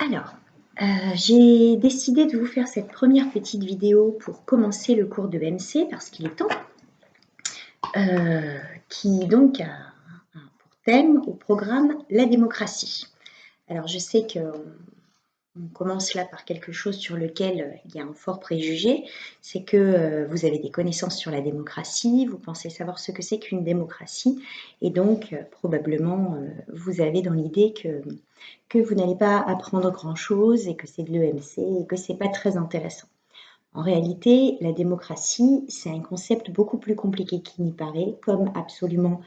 Alors, j'ai décidé de vous faire cette première petite vidéo pour commencer le cours de MC parce qu'il est temps, qui donc a pour thème au programme la démocratie. Alors je sais qu'on commence là par quelque chose sur lequel il y a un fort préjugé, c'est que vous avez des connaissances sur la démocratie, vous pensez savoir ce que c'est qu'une démocratie, et donc probablement vous avez dans l'idée que vous n'allez pas apprendre grand-chose et que c'est de l'EMC et que c'est pas très intéressant. En réalité, la démocratie, c'est un concept beaucoup plus compliqué qu'il n'y paraît, comme absolument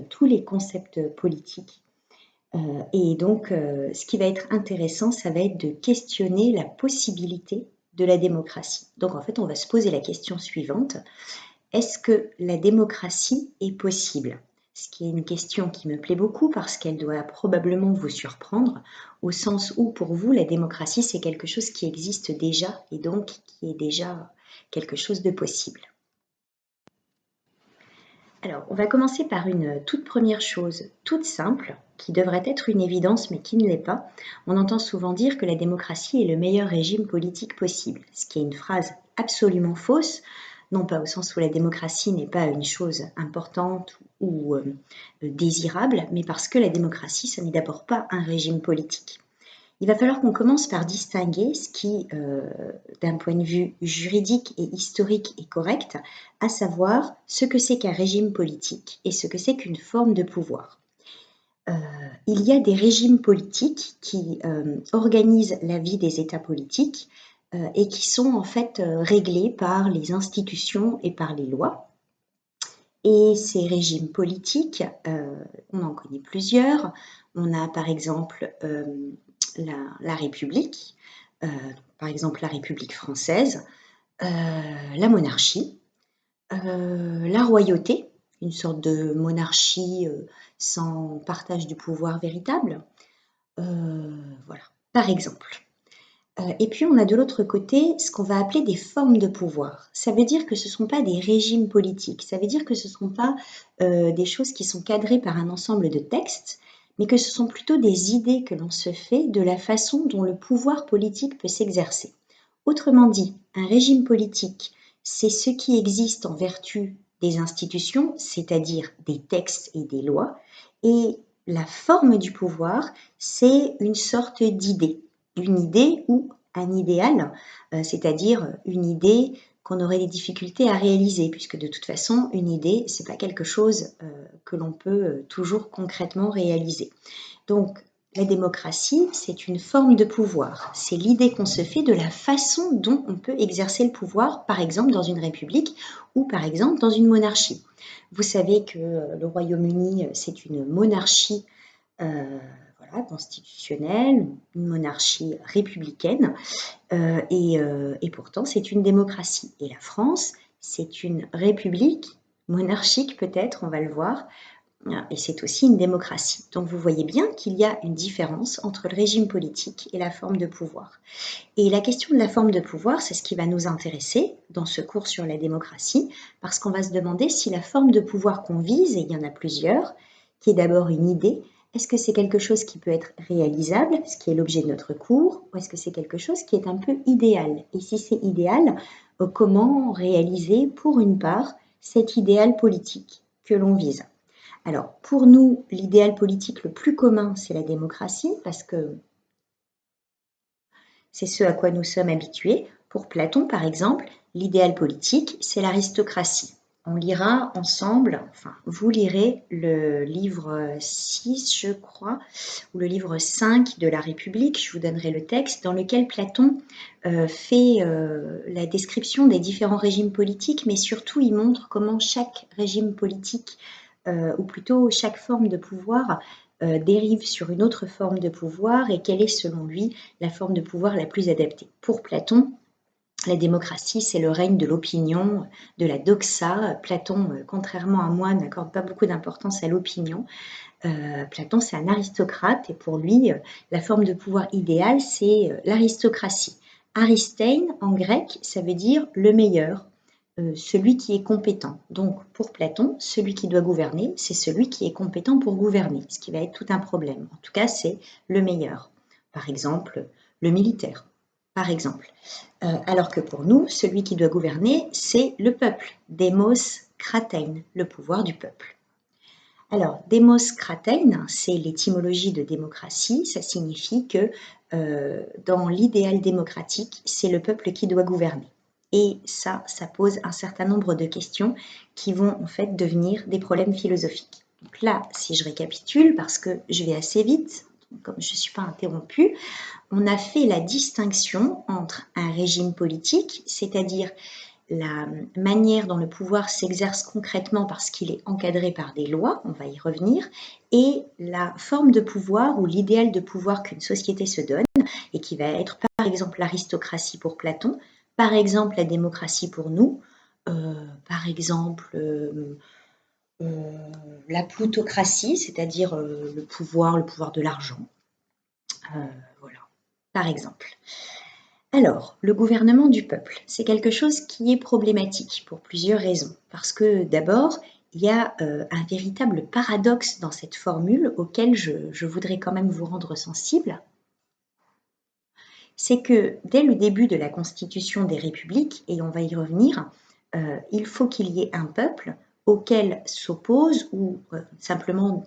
tous les concepts politiques. Et donc, ce qui va être intéressant, ça va être de questionner la possibilité de la démocratie. Donc, en fait, on va se poser la question suivante. Est-ce que la démocratie est possible? Ce qui est une question qui me plaît beaucoup parce qu'elle doit probablement vous surprendre, au sens où pour vous, la démocratie, c'est quelque chose qui existe déjà et donc qui est déjà quelque chose de possible. Alors, on va commencer par une toute première chose, toute simple, qui devrait être une évidence mais qui ne l'est pas. On entend souvent dire que la démocratie est le meilleur régime politique possible, ce qui est une phrase absolument fausse, non pas au sens où la démocratie n'est pas une chose importante ou désirable, mais parce que la démocratie, ce n'est d'abord pas un régime politique. Il va falloir qu'on commence par distinguer ce qui, d'un point de vue juridique et historique, est correct, à savoir ce que c'est qu'un régime politique et ce que c'est qu'une forme de pouvoir. Il y a des régimes politiques qui organisent la vie des États politiques et qui sont en fait réglés par les institutions et par les lois. Et ces régimes politiques, on en connaît plusieurs. On a par exemple la République, par exemple la République française, la monarchie, la royauté, une sorte de monarchie sans partage du pouvoir véritable, voilà, par exemple. Et puis on a de l'autre côté ce qu'on va appeler des formes de pouvoir. Ça veut dire que ce ne sont pas des régimes politiques, ça veut dire que ce ne sont pas des choses qui sont cadrées par un ensemble de textes, mais que ce sont plutôt des idées que l'on se fait de la façon dont le pouvoir politique peut s'exercer. Autrement dit, un régime politique, c'est ce qui existe en vertu des institutions, c'est-à-dire des textes et des lois, et la forme du pouvoir, c'est une sorte d'idée. Une idée ou un idéal, c'est-à-dire une idée qu'on aurait des difficultés à réaliser, puisque de toute façon, une idée, ce n'est pas quelque chose que l'on peut toujours concrètement réaliser. Donc, la démocratie, c'est une forme de pouvoir. C'est l'idée qu'on se fait de la façon dont on peut exercer le pouvoir, par exemple dans une république ou par exemple dans une monarchie. Vous savez que le Royaume-Uni, c'est une monarchie voilà, constitutionnelle, une monarchie républicaine, et pourtant c'est une démocratie. Et la France, c'est une république monarchique peut-être, on va le voir, et c'est aussi une démocratie. Donc vous voyez bien qu'il y a une différence entre le régime politique et la forme de pouvoir. Et la question de la forme de pouvoir, c'est ce qui va nous intéresser dans ce cours sur la démocratie, parce qu'on va se demander si la forme de pouvoir qu'on vise, et il y en a plusieurs, qui est d'abord une idée, est-ce que c'est quelque chose qui peut être réalisable, ce qui est l'objet de notre cours, ou est-ce que c'est quelque chose qui est un peu idéal? Et si c'est idéal, comment réaliser pour une part cet idéal politique que l'on vise? Alors, pour nous, l'idéal politique le plus commun, c'est la démocratie, parce que c'est ce à quoi nous sommes habitués. Pour Platon, par exemple, l'idéal politique, c'est l'aristocratie. On lira ensemble, enfin, vous lirez le livre 6, je crois, ou le livre 5 de la République, je vous donnerai le texte, dans lequel Platon fait la description des différents régimes politiques, mais surtout il montre comment chaque régime politique, ou plutôt chaque forme de pouvoir, dérive sur une autre forme de pouvoir et quelle est selon lui la forme de pouvoir la plus adaptée. Pour Platon, la démocratie, c'est le règne de l'opinion, de la doxa. Platon, contrairement à moi, n'accorde pas beaucoup d'importance à l'opinion. Platon, c'est un aristocrate et pour lui, la forme de pouvoir idéale, c'est l'aristocratie. Aristein, en grec, ça veut dire le meilleur, celui qui est compétent. Donc, pour Platon, celui qui doit gouverner, c'est celui qui est compétent pour gouverner, ce qui va être tout un problème. En tout cas, c'est le meilleur. par exemple le militaire, par exemple. Alors que pour nous, celui qui doit gouverner, c'est le peuple, Demos Kratein, le pouvoir du peuple. Alors, Demos Kratein, c'est l'étymologie de démocratie, ça signifie que dans l'idéal démocratique, c'est le peuple qui doit gouverner. Et ça pose un certain nombre de questions qui vont en fait devenir des problèmes philosophiques. Donc là, si je récapitule, parce que je vais assez vite, comme je ne suis pas interrompue, on a fait la distinction entre un régime politique, c'est-à-dire la manière dont le pouvoir s'exerce concrètement parce qu'il est encadré par des lois, on va y revenir, et la forme de pouvoir ou l'idéal de pouvoir qu'une société se donne, et qui va être par exemple l'aristocratie pour Platon, par exemple la démocratie pour nous, par exemple la plutocratie, c'est-à-dire le pouvoir de l'argent. Voilà, par exemple. Alors, le gouvernement du peuple, c'est quelque chose qui est problématique pour plusieurs raisons. Parce que d'abord, il y a un véritable paradoxe dans cette formule auquel je voudrais quand même vous rendre sensible. C'est que dès le début de la constitution des républiques, et on va y revenir, il faut qu'il y ait un peuple auquel s'oppose, ou simplement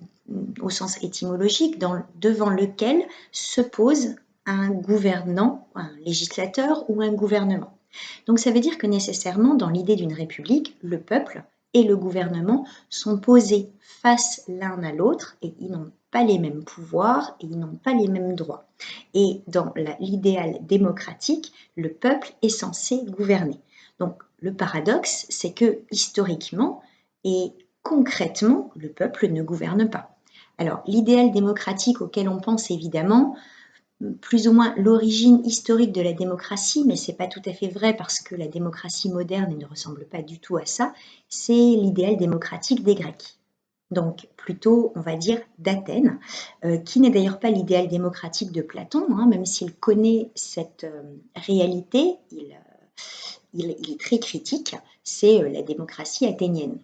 au sens étymologique, devant lequel se pose un gouvernant, un législateur ou un gouvernement. Donc ça veut dire que nécessairement, dans l'idée d'une république, le peuple et le gouvernement sont posés face l'un à l'autre et ils n'ont pas les mêmes pouvoirs et ils n'ont pas les mêmes droits. Et dans l'idéal démocratique, le peuple est censé gouverner. Donc le paradoxe, c'est que historiquement et concrètement, le peuple ne gouverne pas. Alors l'idéal démocratique auquel on pense évidemment, plus ou moins l'origine historique de la démocratie, mais ce n'est pas tout à fait vrai parce que la démocratie moderne ne ressemble pas du tout à ça, c'est l'idéal démocratique des Grecs. Donc plutôt, on va dire, d'Athènes, qui n'est d'ailleurs pas l'idéal démocratique de Platon, hein, même s'il connaît cette réalité, il est très critique, c'est la démocratie athénienne.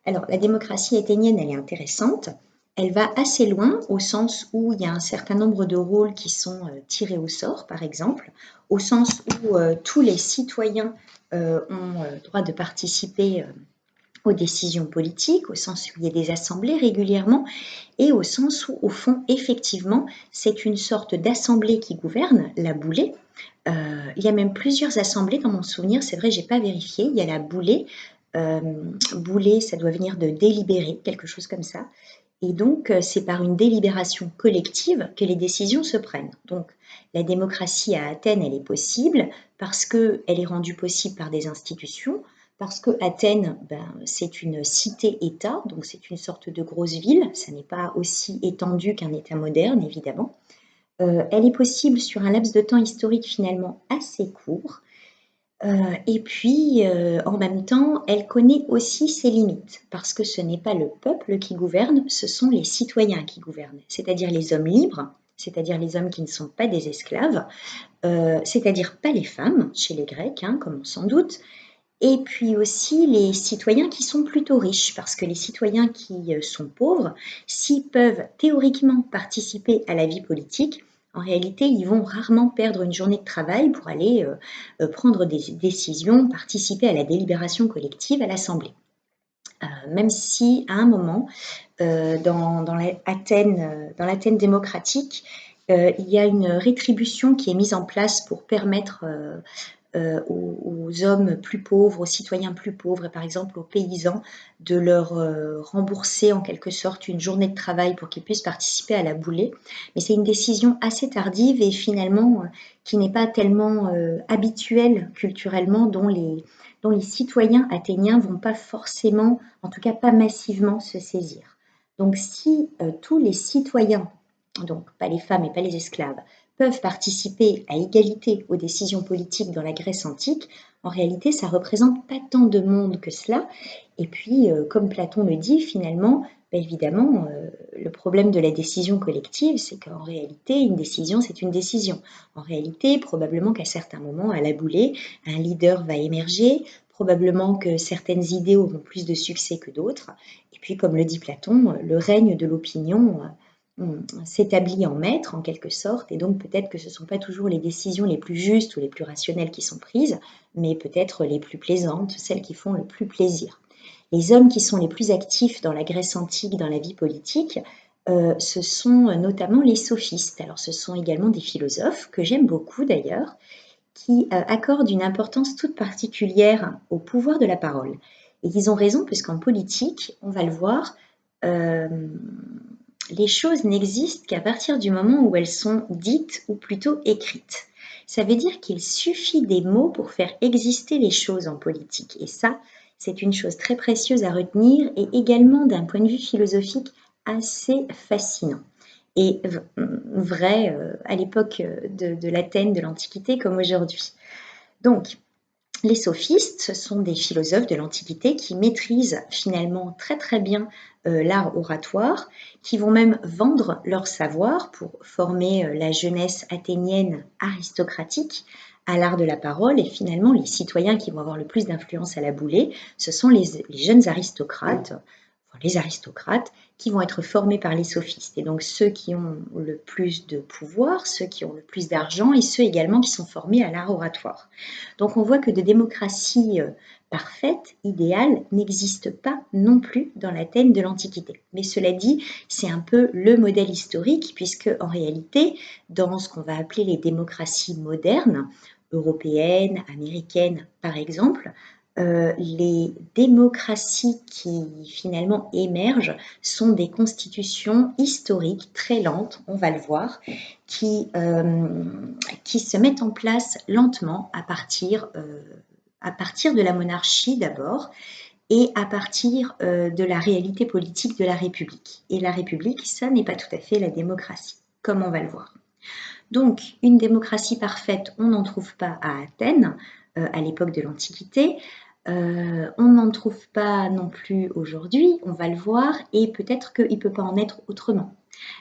Alors la démocratie athénienne, elle est intéressante. Elle va assez loin au sens où il y a un certain nombre de rôles qui sont tirés au sort, par exemple, au sens où tous les citoyens ont le droit de participer aux décisions politiques, au sens où il y a des assemblées régulièrement, et au sens où, au fond, effectivement, c'est une sorte d'assemblée qui gouverne, la boulée. Il y a même plusieurs assemblées dans mon souvenir, c'est vrai, je n'ai pas vérifié, il y a la boulée. Boulée, ça doit venir de délibérer, quelque chose comme ça. Et donc, c'est par une délibération collective que les décisions se prennent. Donc, la démocratie à Athènes, elle est possible parce qu'elle est rendue possible par des institutions, parce que Athènes, c'est une cité-État, donc c'est une sorte de grosse ville, ça n'est pas aussi étendu qu'un État moderne, évidemment. Elle est possible sur un laps de temps historique finalement assez court, et puis, en même temps, elle connaît aussi ses limites, parce que ce n'est pas le peuple qui gouverne, ce sont les citoyens qui gouvernent, c'est-à-dire les hommes libres, c'est-à-dire les hommes qui ne sont pas des esclaves, c'est-à-dire pas les femmes, chez les Grecs, hein, comme on s'en doute, et puis aussi les citoyens qui sont plutôt riches, parce que les citoyens qui sont pauvres, s'ils peuvent théoriquement participer à la vie politique, en réalité, ils vont rarement perdre une journée de travail pour aller prendre des décisions, participer à la délibération collective à l'Assemblée. Même si, à un moment, dans l'Athènes démocratique, il y a une rétribution qui est mise en place pour permettre aux hommes plus pauvres, aux citoyens plus pauvres et par exemple aux paysans de leur rembourser en quelque sorte une journée de travail pour qu'ils puissent participer à la boulée. Mais c'est une décision assez tardive et finalement qui n'est pas tellement habituelle culturellement, dont les citoyens athéniens vont pas forcément, en tout cas pas massivement, se saisir. Donc si tous les citoyens, donc pas les femmes et pas les esclaves, peuvent participer à égalité aux décisions politiques dans la Grèce antique, en réalité, ça ne représente pas tant de monde que cela. Et puis, comme Platon le dit, finalement, évidemment, le problème de la décision collective, c'est qu'en réalité, une décision, c'est une décision. En réalité, probablement qu'à certains moments, à la boulée, un leader va émerger, probablement que certaines idées auront plus de succès que d'autres. Et puis, comme le dit Platon, le règne de l'opinion s'établit en maître en quelque sorte, et donc peut-être que ce ne sont pas toujours les décisions les plus justes ou les plus rationnelles qui sont prises, mais peut-être les plus plaisantes, celles qui font le plus plaisir. Les hommes qui sont les plus actifs dans la Grèce antique, dans la vie politique, ce sont notamment les sophistes. Alors ce sont également des philosophes, que j'aime beaucoup d'ailleurs, qui accordent une importance toute particulière au pouvoir de la parole. Et ils ont raison, puisqu'en politique, on va le voir, euh, les choses n'existent qu'à partir du moment où elles sont dites ou plutôt écrites. Ça veut dire qu'il suffit des mots pour faire exister les choses en politique. Et ça, c'est une chose très précieuse à retenir et également d'un point de vue philosophique assez fascinant. Et vrai à l'époque de l'Athènes de l'Antiquité comme aujourd'hui. Donc, les sophistes, ce sont des philosophes de l'Antiquité qui maîtrisent finalement très très bien l'art oratoire, qui vont même vendre leur savoir pour former la jeunesse athénienne aristocratique à l'art de la parole, et finalement les citoyens qui vont avoir le plus d'influence à la boulée, ce sont les jeunes aristocrates, enfin, les aristocrates qui vont être formés par les sophistes, et donc ceux qui ont le plus de pouvoir, ceux qui ont le plus d'argent, et ceux également qui sont formés à l'art oratoire. Donc on voit que de démocratie parfaite, idéale, n'existe pas non plus dans l'Athènes de l'Antiquité. Mais cela dit, c'est un peu le modèle historique, puisque en réalité, dans ce qu'on va appeler les démocraties modernes, européennes, américaines par exemple, les démocraties qui finalement émergent sont des constitutions historiques très lentes, on va le voir, qui se mettent en place lentement à partir de la monarchie d'abord et à partir de la réalité politique de la République. Et la République, ça n'est pas tout à fait la démocratie, comme on va le voir. Donc, une démocratie parfaite, on n'en trouve pas à Athènes, à l'époque de l'Antiquité. On n'en trouve pas non plus aujourd'hui, on va le voir, et peut-être qu'il ne peut pas en être autrement.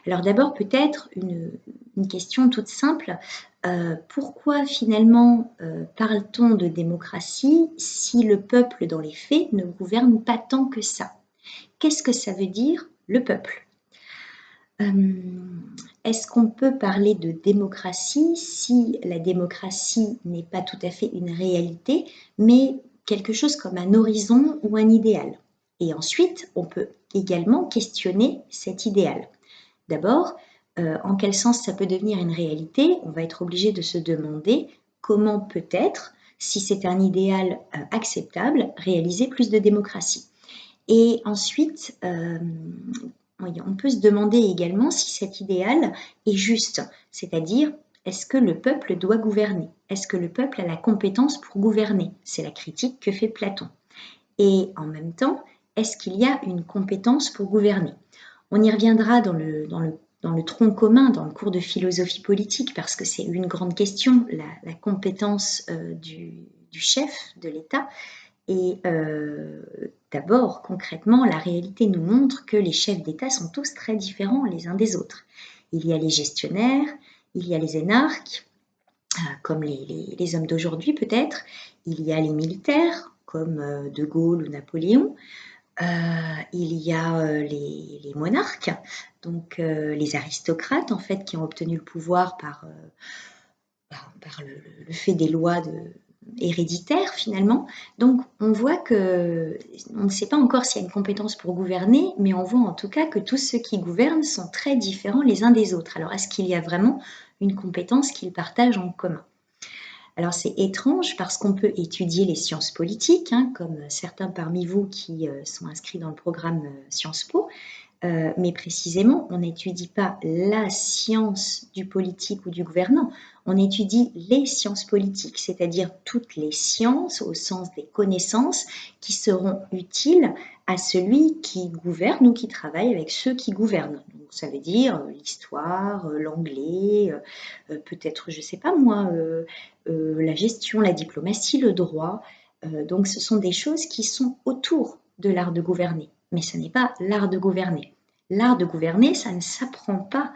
Alors d'abord, peut-être une question toute simple. Pourquoi finalement parle-t-on de démocratie si le peuple dans les faits ne gouverne pas tant que ça? Qu'est-ce que ça veut dire le peuple? Est-ce qu'on peut parler de démocratie si la démocratie n'est pas tout à fait une réalité, mais quelque chose comme un horizon ou un idéal? Et ensuite, on peut également questionner cet idéal. D'abord, en quel sens ça peut devenir une réalité? On va être obligé de se demander comment peut-être, si c'est un idéal acceptable, réaliser plus de démocratie. Et ensuite, on peut se demander également si cet idéal est juste, c'est-à-dire est-ce que le peuple doit gouverner? Est-ce que le peuple a la compétence pour gouverner? C'est la critique que fait Platon. Et en même temps, est-ce qu'il y a une compétence pour gouverner? On y reviendra dans le tronc commun, dans le cours de philosophie politique, parce que c'est une grande question, la compétence du chef de l'État. Et d'abord, concrètement, la réalité nous montre que les chefs d'État sont tous très différents les uns des autres. Il y a les gestionnaires, il y a les énarques, comme les hommes d'aujourd'hui peut-être, il y a les militaires, comme De Gaulle ou Napoléon, il y a les monarques, donc les aristocrates en fait qui ont obtenu le pouvoir par le fait des lois héréditaires finalement. Donc on voit que on ne sait pas encore s'il y a une compétence pour gouverner, mais on voit en tout cas que tous ceux qui gouvernent sont très différents les uns des autres. Alors est-ce qu'il y a vraiment une compétence qu'ils partagent en commun? Alors c'est étrange parce qu'on peut étudier les sciences politiques, comme certains parmi vous qui sont inscrits dans le programme Sciences Po, mais précisément, on n'étudie pas la science du politique ou du gouvernant, on étudie les sciences politiques, c'est-à-dire toutes les sciences au sens des connaissances qui seront utiles à celui qui gouverne ou qui travaille avec ceux qui gouvernent. Donc, ça veut dire l'histoire, l'anglais, peut-être, je ne sais pas moi, la gestion, la diplomatie, le droit. Donc ce sont des choses qui sont autour de l'art de gouverner, mais ce n'est pas l'art de gouverner. L'art de gouverner, ça ne s'apprend pas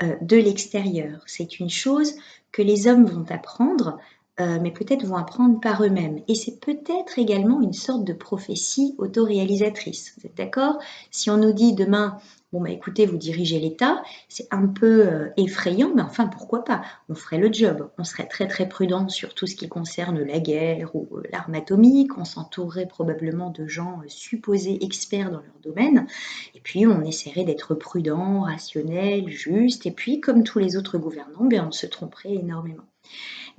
de l'extérieur. C'est une chose que les hommes vont apprendre, mais peut-être vont apprendre par eux-mêmes. Et c'est peut-être également une sorte de prophétie autoréalisatrice. Vous êtes d'accord? Si on nous dit demain, Bon, bah écoutez, vous dirigez l'État, c'est un peu effrayant, mais enfin, pourquoi pas? On ferait le job. On serait très très prudent sur tout ce qui concerne la guerre ou l'arme atomique. On s'entourerait probablement de gens supposés experts dans leur domaine. Et puis, on essaierait d'être prudent, rationnel, juste. Et puis, comme tous les autres gouvernants, ben, on se tromperait énormément.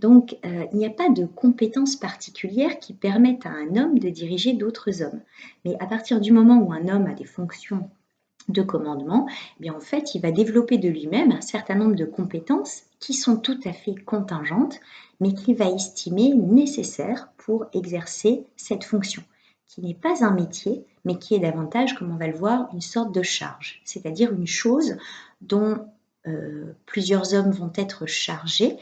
Donc, il n'y a pas de compétences particulières qui permettent à un homme de diriger d'autres hommes. Mais à partir du moment où un homme a des fonctions de commandement, eh bien en fait, il va développer de lui-même un certain nombre de compétences qui sont tout à fait contingentes, mais qu'il va estimer nécessaires pour exercer cette fonction, qui n'est pas un métier, mais qui est davantage, comme on va le voir, une sorte de charge, c'est-à-dire une chose dont plusieurs hommes vont être chargés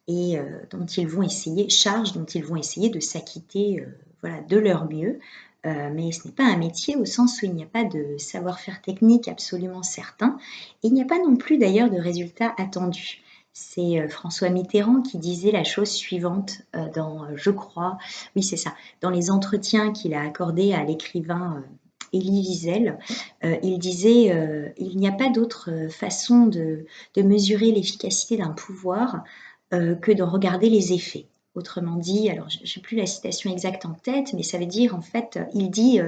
et dont ils vont essayer, charges dont ils vont essayer de s'acquitter voilà, de leur mieux. Mais ce n'est pas un métier au sens où il n'y a pas de savoir-faire technique absolument certain et il n'y a pas non plus d'ailleurs de résultats attendus. C'est François Mitterrand qui disait la chose suivante dans, je crois, oui c'est ça, dans les entretiens qu'il a accordés à l'écrivain Élie Wiesel, il disait il n'y a pas d'autre façon de mesurer l'efficacité d'un pouvoir que d'en regarder les effets. Autrement dit, alors je n'ai plus la citation exacte en tête, mais ça veut dire en fait, il dit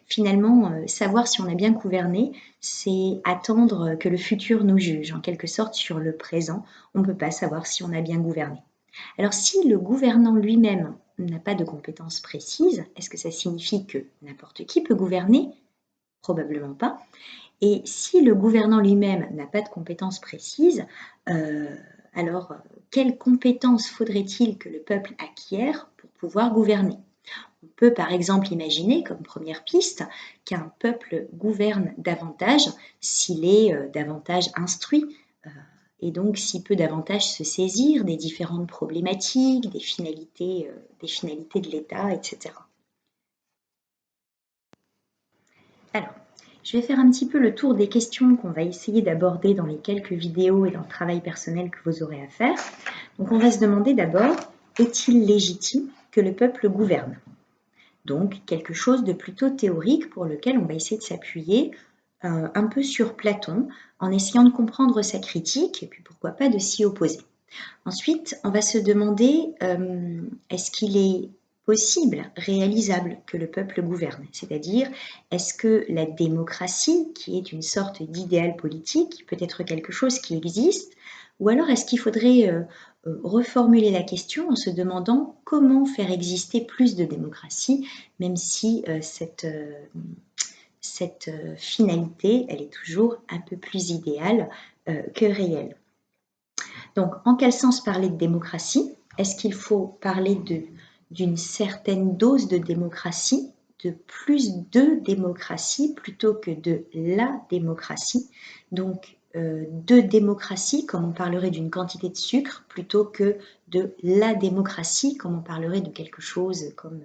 finalement, savoir si on a bien gouverné, c'est attendre que le futur nous juge. En quelque sorte, sur le présent, on ne peut pas savoir si on a bien gouverné. Alors si le gouvernant lui-même n'a pas de compétences précises, est-ce que ça signifie que n'importe qui peut gouverner? Probablement pas. Et si le gouvernant lui-même n'a pas de compétences précises, alors quelles compétences faudrait-il que le peuple acquiert pour pouvoir gouverner? On peut par exemple imaginer comme première piste qu'un peuple gouverne davantage s'il est davantage instruit et donc s'il peut davantage se saisir des différentes problématiques, des finalités de l'État, etc. Alors, je vais faire un petit peu le tour des questions qu'on va essayer d'aborder dans les quelques vidéos et dans le travail personnel que vous aurez à faire. Donc on va se demander d'abord, est-il légitime que le peuple gouverne? Donc quelque chose de plutôt théorique pour lequel on va essayer de s'appuyer un peu sur Platon en essayant de comprendre sa critique et puis pourquoi pas de s'y opposer. Ensuite, on va se demander est-ce qu'il est possible, réalisable que le peuple gouverne? C'est-à-dire, est-ce que la démocratie, qui est une sorte d'idéal politique, peut être quelque chose qui existe? Ou alors est-ce qu'il faudrait reformuler la question en se demandant comment faire exister plus de démocratie, même si cette finalité, elle est toujours un peu plus idéale que réelle. Donc, en quel sens parler de démocratie? Est-ce qu'il faut parler d'une certaine dose de démocratie, de plus de démocratie plutôt que de la démocratie? Donc, de démocratie, comme on parlerait d'une quantité de sucre, plutôt que de la démocratie, comme on parlerait de quelque chose comme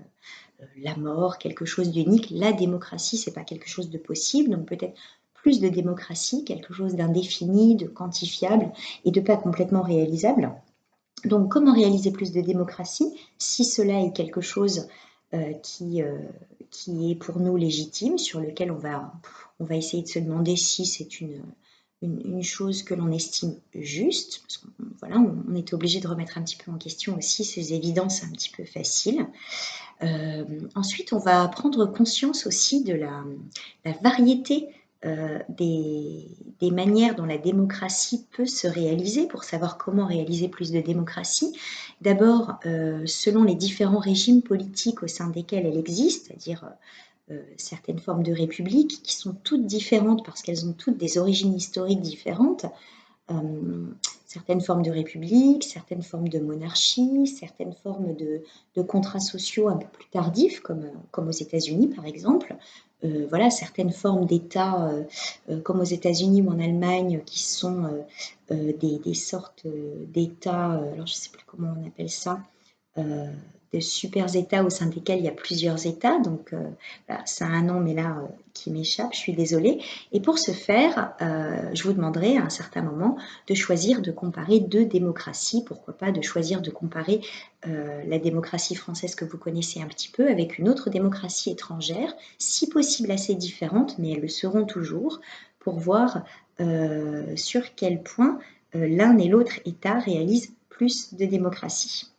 la mort, quelque chose d'unique. La démocratie, c'est pas quelque chose de possible, donc peut-être plus de démocratie, quelque chose d'indéfini, de quantifiable et de pas complètement réalisable. Donc comment réaliser plus de démocratie si cela est quelque chose qui est pour nous légitime, sur lequel on va essayer de se demander si c'est une chose que l'on estime juste, parce qu'on voilà, on est obligé de remettre un petit peu en question aussi ces évidences un petit peu faciles. Ensuite, on va prendre conscience aussi de la variété des manières dont la démocratie peut se réaliser pour savoir comment réaliser plus de démocratie. D'abord, selon les différents régimes politiques au sein desquels elle existe, c'est-à-dire certaines formes de républiques qui sont toutes différentes parce qu'elles ont toutes des origines historiques différentes. Certaines formes de république, certaines formes de monarchie, certaines formes de contrats sociaux un peu plus tardifs, comme aux États-Unis par exemple. Voilà, certaines formes d'États, comme aux États-Unis ou en Allemagne, qui sont des sortes d'États, alors je ne sais plus comment on appelle ça, de super États au sein desquels il y a plusieurs États. Donc, voilà, ça a un nom, mais là, qui m'échappe, je suis désolée. Et pour ce faire, je vous demanderai à un certain moment de choisir de comparer deux démocraties. Pourquoi pas de choisir de comparer la démocratie française que vous connaissez un petit peu avec une autre démocratie étrangère, si possible assez différente, mais elles le seront toujours, pour voir sur quel point l'un et l'autre État réalisent plus de démocratie.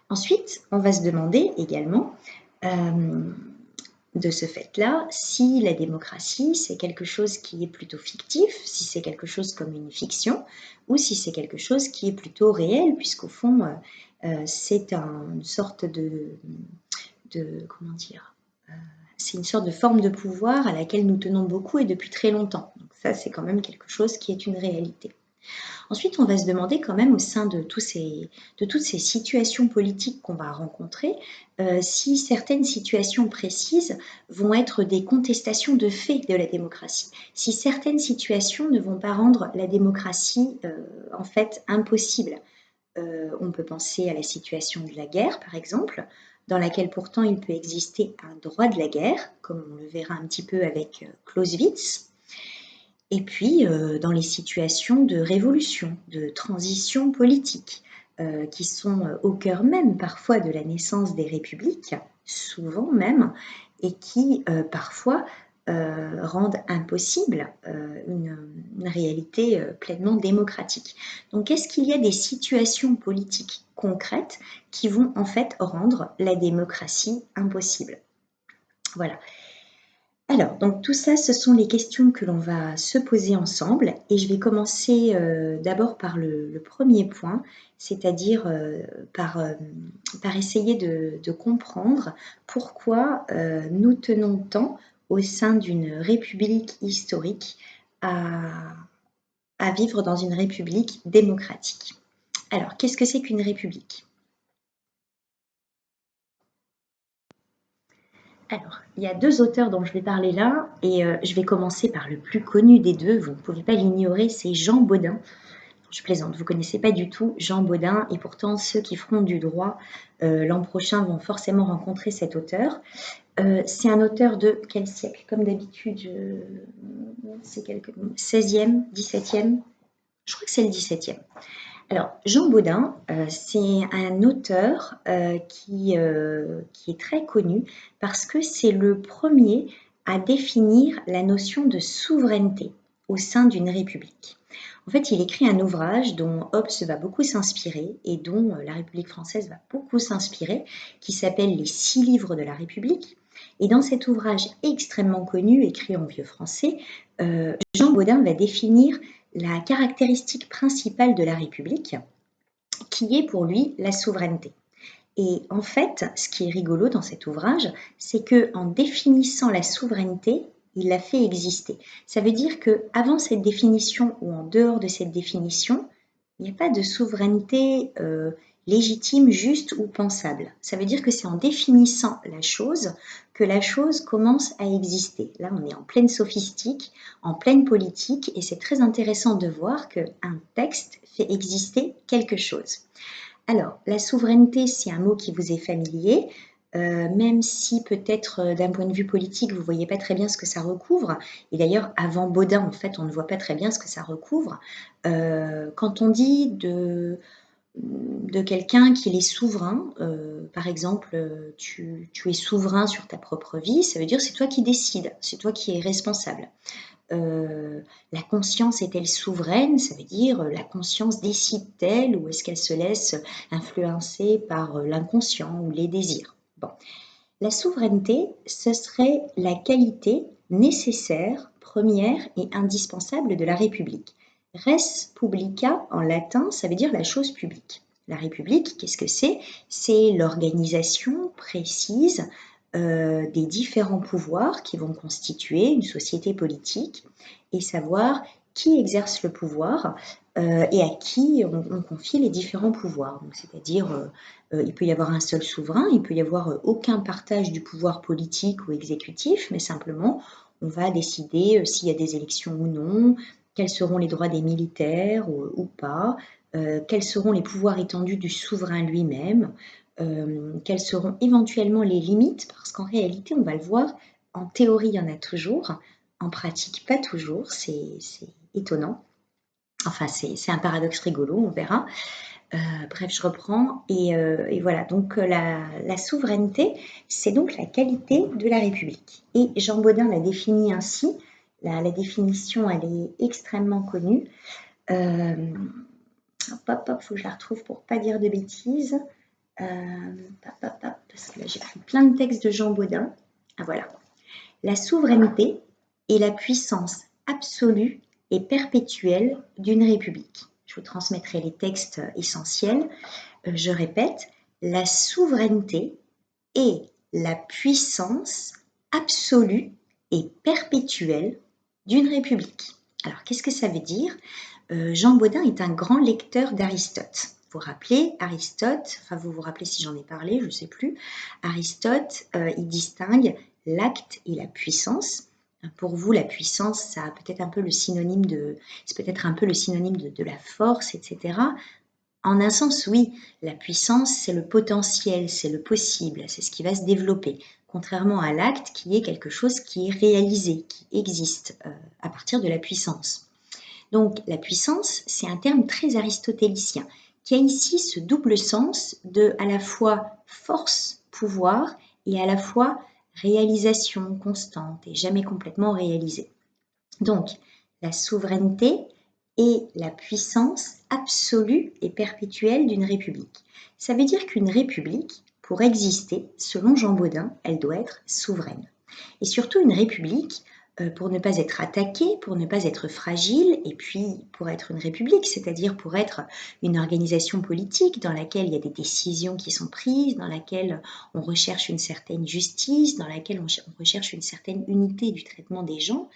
Ensuite, on va se demander également, de ce fait-là, si la démocratie, c'est quelque chose qui est plutôt fictif, si c'est quelque chose comme une fiction, ou si c'est quelque chose qui est plutôt réel, puisqu'au fond, c'est une sorte comment dire, c'est une sorte de forme de pouvoir à laquelle nous tenons beaucoup et depuis très longtemps. Donc ça, c'est quand même quelque chose qui est une réalité. Ensuite, on va se demander quand même au sein de toutes ces situations politiques qu'on va rencontrer, si certaines situations précises vont être des contestations de fait de la démocratie, si certaines situations ne vont pas rendre la démocratie en fait impossible. On peut penser à la situation de la guerre, par exemple, dans laquelle pourtant il peut exister un droit de la guerre, comme on le verra un petit peu avec Clausewitz. Et puis, dans les situations de révolution, de transition politique, qui sont au cœur même parfois de la naissance des républiques, souvent même, et qui parfois rendent impossible une réalité pleinement démocratique. Donc, est-ce qu'il y a des situations politiques concrètes qui vont en fait rendre la démocratie impossible? Voilà. Alors, donc tout ça, ce sont les questions que l'on va se poser ensemble et je vais commencer d'abord par le premier point, c'est-à-dire par essayer de comprendre pourquoi nous tenons tant au sein d'une république historique à vivre dans une république démocratique. Alors, qu'est-ce que c'est qu'une république ? Alors, il y a deux auteurs dont je vais parler là, et je vais commencer par le plus connu des deux, vous ne pouvez pas l'ignorer, c'est Jean Bodin. Je plaisante, vous ne connaissez pas du tout Jean Bodin, et pourtant ceux qui feront du droit l'an prochain vont forcément rencontrer cet auteur. C'est un auteur de quel siècle? Comme d'habitude, c'est 16e, 17e? Je crois que c'est le 17e. Alors, Jean Bodin, c'est un auteur qui est très connu parce que c'est le premier à définir la notion de souveraineté au sein d'une république. En fait, il écrit un ouvrage dont Hobbes va beaucoup s'inspirer et dont la République française va beaucoup s'inspirer, qui s'appelle Les 6 livres de la République. Et dans cet ouvrage extrêmement connu, écrit en vieux français, Jean Bodin va définir la caractéristique principale de la République, qui est pour lui la souveraineté. Et en fait, ce qui est rigolo dans cet ouvrage, c'est qu'en définissant la souveraineté, il l'a fait exister. Ça veut dire qu'avant cette définition ou en dehors de cette définition, il n'y a pas de souveraineté légitime, juste ou pensable. Ça veut dire que c'est en définissant la chose que la chose commence à exister. Là, on est en pleine sophistique, en pleine politique, et c'est très intéressant de voir qu'un texte fait exister quelque chose. Alors, la souveraineté, c'est un mot qui vous est familier, même si peut-être d'un point de vue politique, vous ne voyez pas très bien ce que ça recouvre. Et d'ailleurs, avant Bodin, en fait, on ne voit pas très bien ce que ça recouvre. Quand on dit de quelqu'un qu'il est souverain, par exemple, tu es souverain sur ta propre vie, ça veut dire c'est toi qui décides, c'est toi qui es responsable. La conscience est-elle souveraine? Ça veut dire la conscience décide-t-elle ou est-ce qu'elle se laisse influencer par l'inconscient ou les désirs? Bon. La souveraineté, ce serait la qualité nécessaire, première et indispensable de la République. Res publica, en latin, ça veut dire la chose publique. La République, qu'est-ce que c'est? C'est l'organisation précise des différents pouvoirs qui vont constituer une société politique et savoir qui exerce le pouvoir et à qui on confie les différents pouvoirs. C'est-à-dire, il peut y avoir un seul souverain, il peut y avoir aucun partage du pouvoir politique ou exécutif, mais simplement on va décider s'il y a des élections ou non, quels seront les droits des militaires ou pas, quels seront les pouvoirs étendus du souverain lui-même, quelles seront éventuellement les limites, parce qu'en réalité, on va le voir, en théorie, il y en a toujours, en pratique, pas toujours, c'est étonnant. Enfin, c'est un paradoxe rigolo, on verra. Bref, je reprends. Et voilà, donc la souveraineté, c'est donc la qualité de la République. Et Jean Bodin l'a défini ainsi, La définition, elle est extrêmement connue. Faut que je la retrouve pour pas dire de bêtises. Parce que là, j'ai pris plein de textes de Jean Bodin. Ah voilà. La souveraineté est la puissance absolue et perpétuelle d'une république. Je vous transmettrai les textes essentiels. Je répète, la souveraineté est la puissance absolue et perpétuelle d'une république. Alors, qu'est-ce que ça veut dire? Jean Bodin est un grand lecteur d'Aristote. Vous vous rappelez, Aristote, enfin vous vous rappelez si j'en ai parlé, je ne sais plus, Aristote, il distingue l'acte et la puissance. Pour vous, la puissance, ça a peut-être un peu le synonyme c'est peut-être un peu le synonyme de la force, etc. En un sens, oui, la puissance, c'est le potentiel, c'est le possible, c'est ce qui va se développer, contrairement à l'acte qui est quelque chose qui est réalisé, qui existe à partir de la puissance. Donc la puissance, c'est un terme très aristotélicien, qui a ici ce double sens de à la fois force, pouvoir, et à la fois réalisation constante et jamais complètement réalisée. Donc la souveraineté est la puissance absolue et perpétuelle d'une république. Ça veut dire qu'une république, pour exister, selon Jean Bodin, elle doit être souveraine. Et surtout une république, pour ne pas être attaquée, pour ne pas être fragile, et puis pour être une république, c'est-à-dire pour être une organisation politique dans laquelle il y a des décisions qui sont prises, dans laquelle on recherche une certaine justice, dans laquelle on recherche une certaine unité du traitement des gens,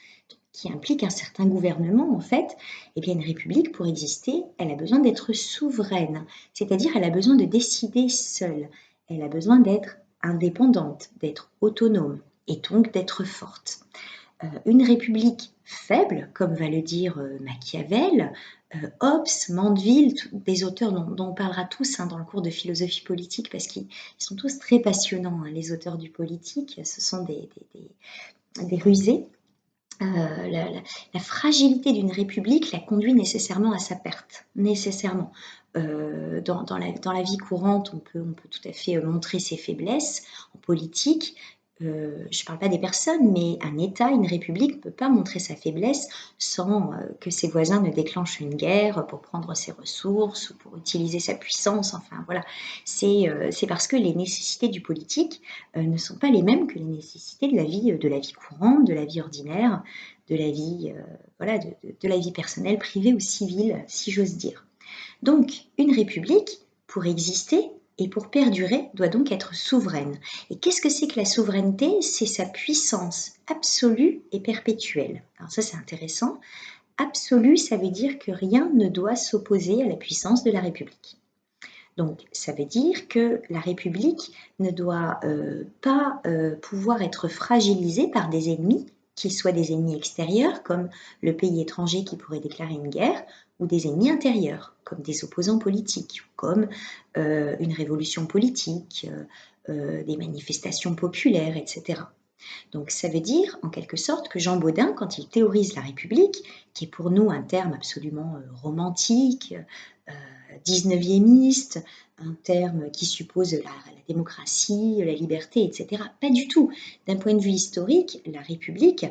qui implique un certain gouvernement en fait, eh bien une république pour exister, elle a besoin d'être souveraine, c'est-à-dire elle a besoin de décider seule, elle a besoin d'être indépendante, d'être autonome et donc d'être forte. Une république faible, comme va le dire Machiavel, Hobbes, Mandeville, des auteurs dont on parlera tous dans le cours de philosophie politique, parce qu'ils sont tous très passionnants, les auteurs du politique, ce sont des rusés. La fragilité d'une république la conduit nécessairement à sa perte, nécessairement. Dans la vie courante, on peut tout à fait montrer ses faiblesses en politique. Je ne parle pas des personnes, mais un État, une république ne peut pas montrer sa faiblesse sans que ses voisins ne déclenchent une guerre pour prendre ses ressources ou pour utiliser sa puissance. Enfin voilà, c'est parce que les nécessités du politique ne sont pas les mêmes que les nécessités de la vie courante, de la vie ordinaire, de la vie, de la vie personnelle, privée ou civile, si j'ose dire. Donc, une république, pour exister et pour perdurer, doit donc être souveraine. Et qu'est-ce que c'est que la souveraineté? C'est sa puissance absolue et perpétuelle. Alors ça, c'est intéressant. Absolue, ça veut dire que rien ne doit s'opposer à la puissance de la République. Donc, ça veut dire que la République ne doit pas pouvoir être fragilisée par des ennemis, qu'ils soient des ennemis extérieurs, comme le pays étranger qui pourrait déclarer une guerre, ou des ennemis intérieurs, comme des opposants politiques, comme une révolution politique, des manifestations populaires, etc. Donc ça veut dire en quelque sorte que Jean Bodin, quand il théorise la République, qui est pour nous un terme absolument romantique, 19e, un terme qui suppose la démocratie, la liberté, etc. Pas du tout. D'un point de vue historique, la République,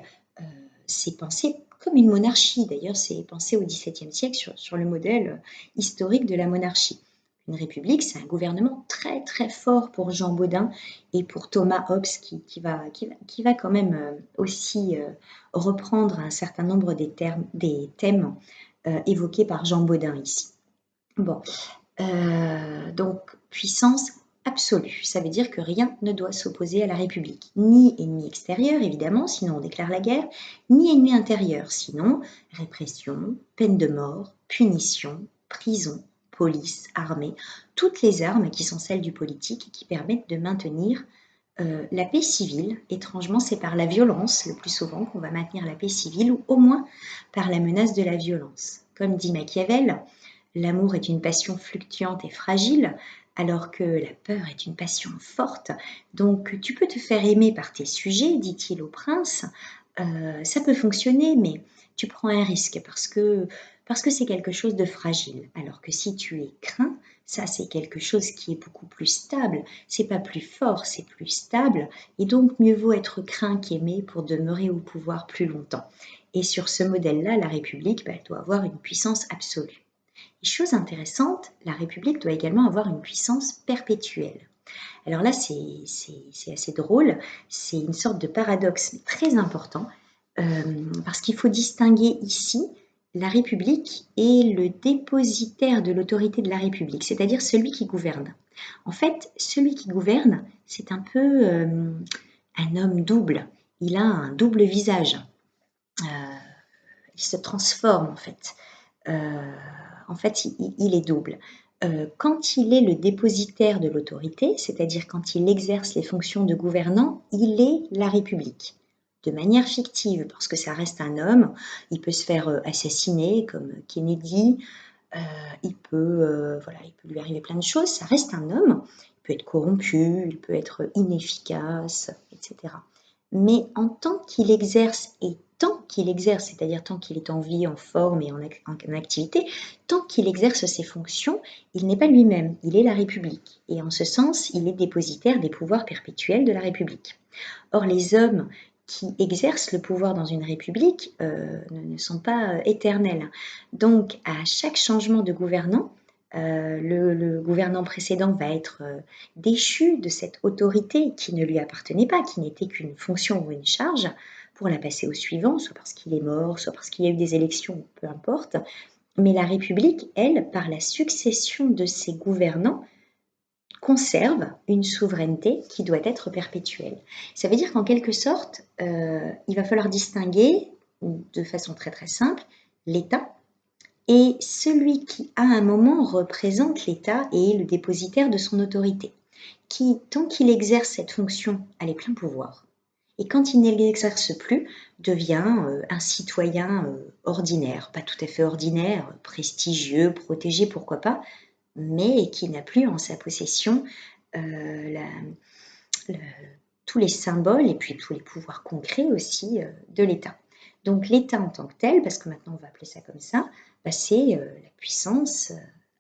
c'est pensé comme une monarchie. D'ailleurs, c'est pensé au XVIIe siècle sur le modèle historique de la monarchie. Une république, c'est un gouvernement très très fort pour Jean Bodin et pour Thomas Hobbes qui va quand même aussi reprendre un certain nombre des thèmes évoqués par Jean Bodin ici. Bon, donc puissance absolue, ça veut dire que rien ne doit s'opposer à la République, ni ennemi extérieur évidemment, sinon on déclare la guerre, ni ennemi intérieur, sinon répression, peine de mort, punition, prison, police, armée, toutes les armes qui sont celles du politique et qui permettent de maintenir la paix civile. Étrangement, c'est par la violence le plus souvent qu'on va maintenir la paix civile, ou au moins par la menace de la violence. Comme dit Machiavel, l'amour est une passion fluctuante et fragile, alors que la peur est une passion forte. Donc tu peux te faire aimer par tes sujets, dit-il au prince. Ça peut fonctionner, mais tu prends un risque parce que c'est quelque chose de fragile. Alors que si tu es craint, ça c'est quelque chose qui est beaucoup plus stable. C'est pas plus fort, c'est plus stable. Et donc mieux vaut être craint qu'aimé pour demeurer au pouvoir plus longtemps. Et sur ce modèle-là, la République, elle doit avoir une puissance absolue. Et chose intéressante, la République doit également avoir une puissance perpétuelle. Alors là, c'est assez drôle, c'est une sorte de paradoxe très important, parce qu'il faut distinguer ici la République et le dépositaire de l'autorité de la République, c'est-à-dire celui qui gouverne. En fait, celui qui gouverne, c'est un peu un homme double. Il a un double visage. Il se transforme en fait. Il est double. Quand il est le dépositaire de l'autorité, c'est-à-dire quand il exerce les fonctions de gouvernant, il est la République. De manière fictive, parce que ça reste un homme, il peut se faire assassiner comme Kennedy, il peut lui arriver plein de choses, ça reste un homme, il peut être corrompu, il peut être inefficace, etc. Mais en tant qu'il exerce, et tant qu'il exerce, c'est-à-dire tant qu'il est en vie, en forme et en activité, tant qu'il exerce ses fonctions, il n'est pas lui-même, il est la République. Et en ce sens, il est dépositaire des pouvoirs perpétuels de la République. Or, les hommes qui exercent le pouvoir dans une république ne sont pas éternels. Donc, à chaque changement de gouvernant, le gouvernant précédent va être déchu de cette autorité qui ne lui appartenait pas, qui n'était qu'une fonction ou une charge, pour la passer au suivant, soit parce qu'il est mort, soit parce qu'il y a eu des élections, peu importe. Mais la République, elle, par la succession de ses gouvernants, conserve une souveraineté qui doit être perpétuelle. Ça veut dire qu'en quelque sorte, il va falloir distinguer de façon très très simple l'État et celui qui à un moment représente l'État et est le dépositaire de son autorité, qui, tant qu'il exerce cette fonction, a les pleins pouvoirs, et quand il ne l'exerce plus, devient un citoyen ordinaire, pas tout à fait ordinaire, prestigieux, protégé, pourquoi pas, mais qui n'a plus en sa possession tous les symboles et puis tous les pouvoirs concrets aussi de l'État. Donc l'État en tant que tel, parce que maintenant on va appeler ça comme ça, c'est la puissance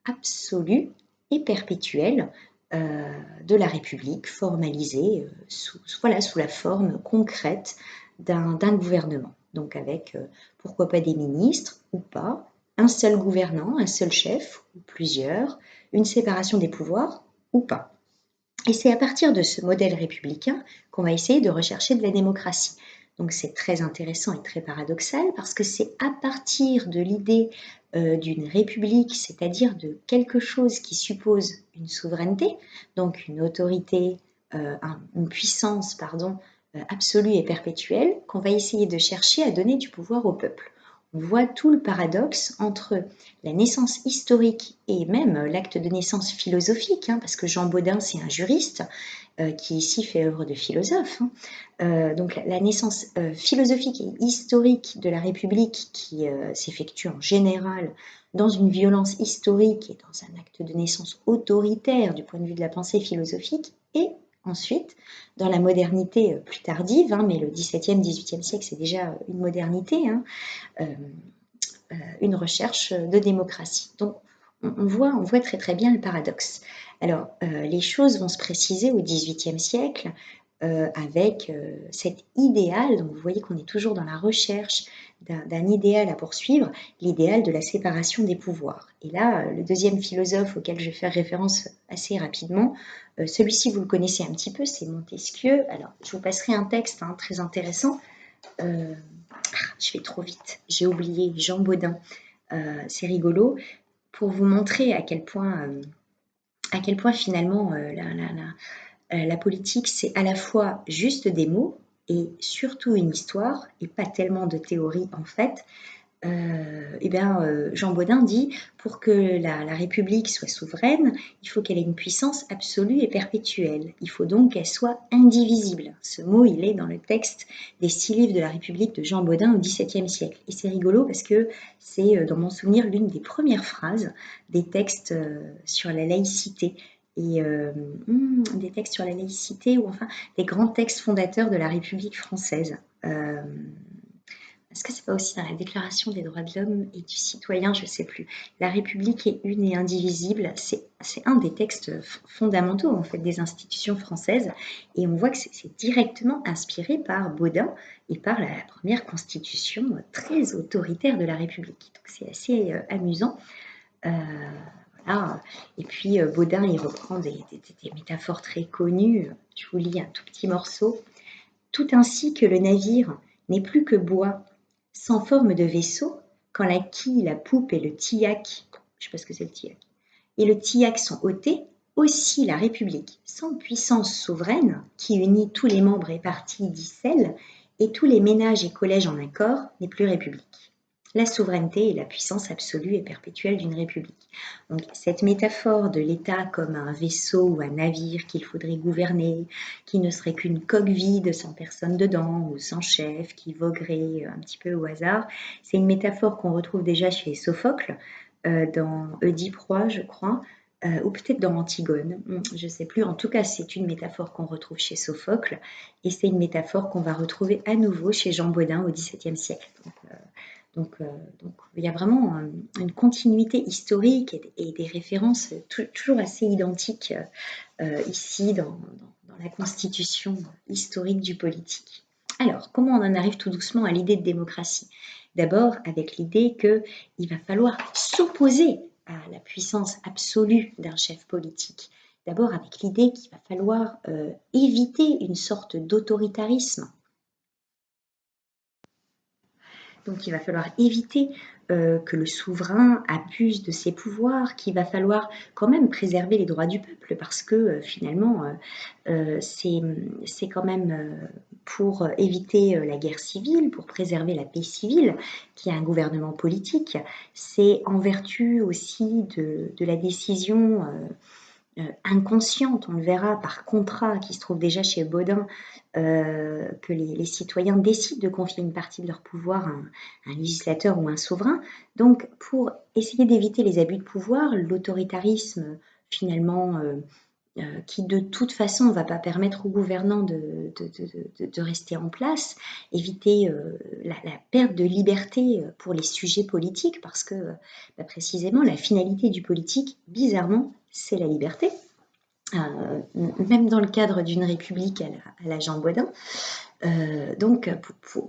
absolue et perpétuelle de la République, formalisée sous la forme concrète d'un gouvernement. Donc avec, pourquoi pas des ministres ou pas, un seul gouvernant, un seul chef ou plusieurs, une séparation des pouvoirs ou pas. Et c'est à partir de ce modèle républicain qu'on va essayer de rechercher de la démocratie. Donc c'est très intéressant et très paradoxal parce que c'est à partir de l'idée d'une république, c'est-à-dire de quelque chose qui suppose une souveraineté, donc une autorité, une puissance, absolue et perpétuelle, qu'on va essayer de chercher à donner du pouvoir au peuple. On voit tout le paradoxe entre la naissance historique et même l'acte de naissance philosophique, parce que Jean Bodin, c'est un juriste qui ici fait œuvre de philosophe. Donc la naissance philosophique et historique de la République qui s'effectue en général dans une violence historique et dans un acte de naissance autoritaire du point de vue de la pensée philosophique, et ensuite, dans la modernité plus tardive, mais le XVIIe, XVIIIe siècle, c'est déjà une modernité, une recherche de démocratie. Donc, on voit très très bien le paradoxe. Alors, les choses vont se préciser au XVIIIe siècle avec cet idéal, donc vous voyez qu'on est toujours dans la recherche d'un idéal à poursuivre, l'idéal de la séparation des pouvoirs. Et là, le deuxième philosophe auquel je vais faire référence assez rapidement, celui-ci vous le connaissez un petit peu, c'est Montesquieu. Alors, je vous passerai un texte très intéressant. Je vais trop vite, j'ai oublié Jean Bodin. C'est rigolo pour vous montrer à quel point finalement la politique, c'est à la fois juste des mots et surtout une histoire et pas tellement de théorie en fait. Jean Bodin dit pour que la République soit souveraine, il faut qu'elle ait une puissance absolue et perpétuelle. Il faut donc qu'elle soit indivisible. Ce mot, il est dans le texte des 6 livres de la République de Jean Bodin au XVIIe siècle. Et c'est rigolo parce que c'est, dans mon souvenir, l'une des premières phrases des textes sur la laïcité. Et des textes sur la laïcité, ou enfin des grands textes fondateurs de la République française. est-ce que c'est pas aussi dans la Déclaration des droits de l'homme et du citoyen, je sais plus. La République est une et indivisible. C'est un des textes fondamentaux en fait des institutions françaises, et on voit que c'est directement inspiré par Baudin et par la première constitution très autoritaire de la République. Donc c'est assez amusant. Voilà. Et puis Baudin, il reprend des métaphores très connues. Je vous lis un tout petit morceau. Tout ainsi que le navire n'est plus que bois, sans forme de vaisseau, quand la quille, la poupe et le tillac, je sais pas ce que c'est le tillac, et le tillac sont ôtés, aussi la République, sans puissance souveraine, qui unit tous les membres et partis d'Icelle, et tous les ménages et collèges en accord, n'est plus République. La souveraineté est la puissance absolue et perpétuelle d'une République. Donc, cette métaphore de l'État comme un vaisseau ou un navire qu'il faudrait gouverner, qui ne serait qu'une coque vide sans personne dedans ou sans chef, qui voguerait un petit peu au hasard, c'est une métaphore qu'on retrouve déjà chez Sophocle, dans Oedipe Roi, je crois, ou peut-être dans Antigone, je ne sais plus. En tout cas, c'est une métaphore qu'on retrouve chez Sophocle, et c'est une métaphore qu'on va retrouver à nouveau chez Jean Bodin au XVIIe siècle. Donc, il y a vraiment une continuité historique et des références toujours assez identiques ici dans la constitution historique du politique. Alors, comment on en arrive tout doucement à l'idée de démocratie? D'abord avec l'idée qu'il va falloir s'opposer à la puissance absolue d'un chef politique. D'abord avec l'idée qu'il va falloir éviter une sorte d'autoritarisme. Donc il va falloir éviter que le souverain abuse de ses pouvoirs, qu'il va falloir quand même préserver les droits du peuple, parce que finalement c'est quand même pour éviter la guerre civile, pour préserver la paix civile, qu'il y a un gouvernement politique. C'est en vertu aussi de la décision inconsciente, on le verra par contrat qui se trouve déjà chez Baudin, que les citoyens décident de confier une partie de leur pouvoir à un législateur ou un souverain. Donc, pour essayer d'éviter les abus de pouvoir, l'autoritarisme, finalement, qui de toute façon ne va pas permettre aux gouvernants de rester en place, éviter la perte de liberté pour les sujets politiques, parce que précisément la finalité du politique, bizarrement, c'est la liberté. Même dans le cadre d'une république à la Jean Bodin. Donc,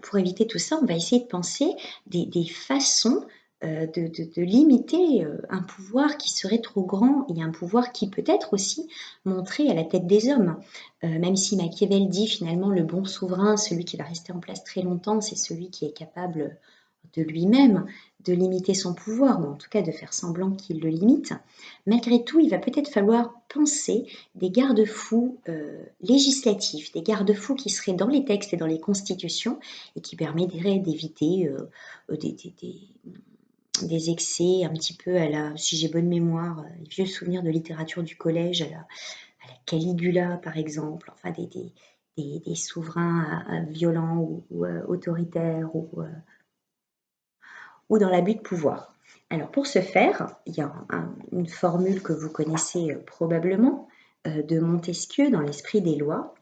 pour éviter tout ça, on va essayer de penser des façons de limiter un pouvoir qui serait trop grand et un pouvoir qui peut être aussi montré à la tête des hommes. Même si Machiavel dit finalement le bon souverain, celui qui va rester en place très longtemps, c'est celui qui est capable de lui-même de limiter son pouvoir, ou en tout cas de faire semblant qu'il le limite. Malgré tout, il va peut-être falloir penser des garde-fous législatifs, des garde-fous qui seraient dans les textes et dans les constitutions et qui permettraient d'éviter des excès un petit peu à la, si j'ai bonne mémoire, les vieux souvenirs de littérature du collège, à la Caligula par exemple, enfin des souverains violents ou autoritaires ou dans l'abus de pouvoir. Alors pour ce faire, il y a une formule que vous connaissez probablement de Montesquieu dans l'Esprit des lois,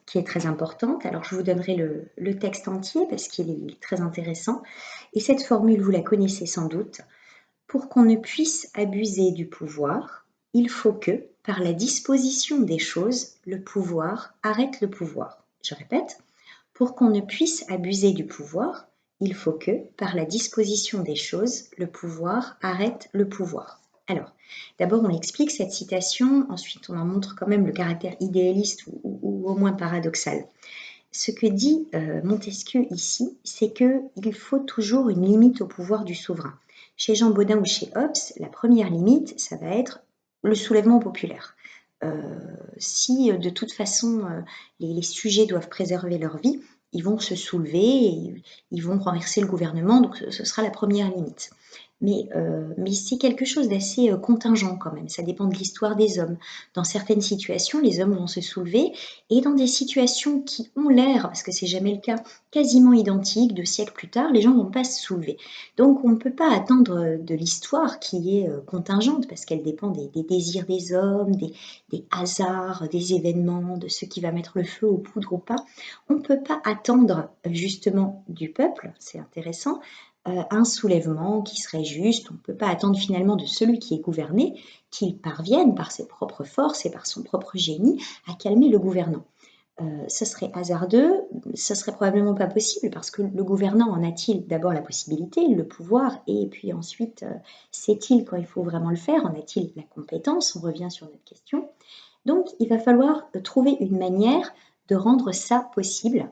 qui est très importante. Alors je vous donnerai le texte entier parce qu'il est très intéressant. Et cette formule, vous la connaissez sans doute. Pour qu'on ne puisse abuser du pouvoir, il faut que, par la disposition des choses, le pouvoir arrête le pouvoir. Je répète, pour qu'on ne puisse abuser du pouvoir, il faut que, par la disposition des choses, le pouvoir arrête le pouvoir. Alors, d'abord on explique cette citation, ensuite on en montre quand même le caractère idéaliste ou au moins paradoxal. Ce que dit Montesquieu ici, c'est qu'il faut toujours une limite au pouvoir du souverain. Chez Jean Bodin ou chez Hobbes, la première limite, ça va être le soulèvement populaire. Si de toute façon les sujets doivent préserver leur vie, ils vont se soulever et ils vont renverser le gouvernement, donc ce sera la première limite. mais c'est quelque chose d'assez contingent quand même. Ça dépend de l'histoire des hommes. Dans certaines situations, les hommes vont se soulever, et dans des situations qui ont l'air, parce que c'est jamais le cas, quasiment identiques, 2 siècles plus tard, les gens vont pas se soulever. Donc on ne peut pas attendre de l'histoire qui est contingente, parce qu'elle dépend des désirs des hommes, des hasards, des événements, de ce qui va mettre le feu aux poudres ou pas. On ne peut pas attendre justement du peuple, c'est intéressant, un soulèvement qui serait juste. On ne peut pas attendre finalement de celui qui est gouverné qu'il parvienne par ses propres forces et par son propre génie à calmer le gouvernant. Ça serait hasardeux, ça serait probablement pas possible, parce que le gouvernant en a-t-il d'abord la possibilité, le pouvoir, et puis ensuite sait-il quand il faut vraiment le faire, en a-t-il la compétence? On revient sur notre question. Donc il va falloir trouver une manière de rendre ça possible.